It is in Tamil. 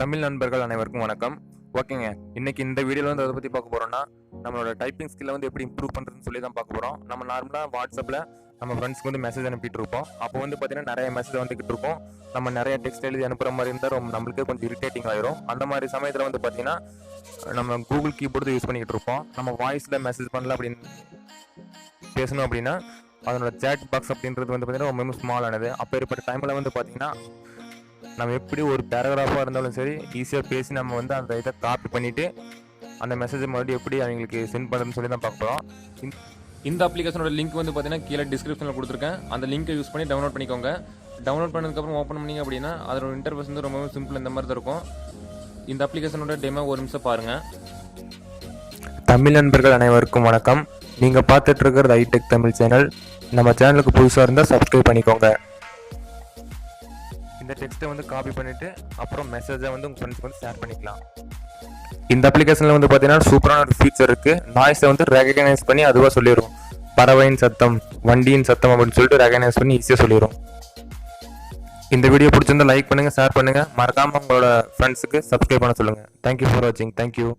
தமிழ் நண்பர்கள் அனைவருக்கும் வணக்கம். ஓகேங்க, இன்னைக்கு இந்த வீடியோவில் வந்து அதை பற்றி பார்க்க போகிறோம்னா, நம்மளோட டைப்பிங் ஸ்கில்லை வந்து எப்படி இம்ப்ரூவ் பண்ணுறதுன்னு சொல்லி தான் பார்க்க போகிறோம். நம்ம நார்மலாக வாட்ஸ்அப்பில் நம்ம ஃப்ரெண்ட்ஸ்க்கு வந்து மெசேஜ் அனுப்பிட்டு இருப்போம். அப்போ வந்து பார்த்தீங்கன்னா நிறைய மெசேஜ் வந்துக்கிட்டு இருக்கும். நம்ம நிறைய டெக்ஸ்ட் எழுதி அனுப்புகிற மாதிரி இருந்தால் நம்மளுக்கே கொஞ்சம் இரிட்டேட்டிங் ஆயிரும். அந்த மாதிரி சமயத்தில் வந்து பார்த்தீங்கன்னா நம்ம கூகுள் கீபோர்டு யூஸ் பண்ணிக்கிட்டு இருப்போம். நம்ம வாய்ஸில் மெசேஜ் பண்ணல அப்படின்னு பேசணும் அப்படின்னா அதனோட சேட் பாக்ஸ் அப்படின்றது வந்து பார்த்தீங்கன்னா ரொம்ப ஸ்மாலானது. அப்போ ஏற்பட்ட டைமில் வந்து பார்த்தீங்கன்னா நம்ம எப்படி ஒரு பேராகிராஃபாக இருந்தாலும் சரி ஈஸியாக பேசி நம்ம வந்து அந்த இதை காப்பி பண்ணிவிட்டு அந்த மெசேஜை மறுபடியும் எப்படி அவங்களுக்கு சென்ட் பண்ணுறதுன்னு சொல்லி தான் பார்க்குறோம். இந்த அப்ளிகேஷனோட லிங்க் வந்து பார்த்தீங்கன்னா கீழே டிஸ்கிரிப்ஷனில் கொடுத்துருக்கேன். அந்த லிங்கை யூஸ் பண்ணி டவுன்லோட் பண்ணிக்கோங்க. டவுன்லோட் பண்ணதுக்கப்புறம் ஓப்பன் பண்ணிங்க அப்படின்னா அதோட இன்டர்ஃபேஸ் வந்து ரொம்பவே சிம்பிள் இந்த மாதிரி தான் இருக்கும். இந்த அப்ளிகேஷனோட டெமோ ஒரு நிமிஷம் பாருங்கள். தமிழ் நண்பர்கள் அனைவருக்கும் வணக்கம். நீங்கள் பார்த்துட்டு இருக்கிறது ஐடெக் தமிழ் சேனல். நம்ம சேனலுக்கு புதுசாக இருந்தால் சப்ஸ்கிரைப் பண்ணிக்கோங்க. இந்த டெக்ஸ்ட்டை வந்து காப்பி பண்ணிவிட்டு அப்புறம் மெசேஜை வந்து உங்கள் ஃப்ரெண்ட்ஸ்க்கு வந்து ஷேர் பண்ணிக்கலாம். இந்த அப்ளிகேஷனில் வந்து பார்த்தீங்கன்னா சூப்பரான ஒரு ஃபீச்சர் இருக்குது. நாய்ஸை வந்து ரெகக்னைஸ் பண்ணி அதுவாக சொல்லிடும். பறவையின் சத்தம், வண்டியின் சத்தம் அப்படின்னு சொல்லிட்டு ரெகக்னைஸ் பண்ணி ஈஸியாக சொல்லிடும். இந்த வீடியோ பிடிச்சிருந்தா லைக் பண்ணுங்கள், ஷேர் பண்ணுங்கள். மறக்காமல் உங்களோட ஃப்ரெண்ட்ஸுக்கு சப்ஸ்கிரைப் பண்ண சொல்லுங்கள். தேங்க்யூ ஃபார் வாட்சிங். தேங்க்யூ.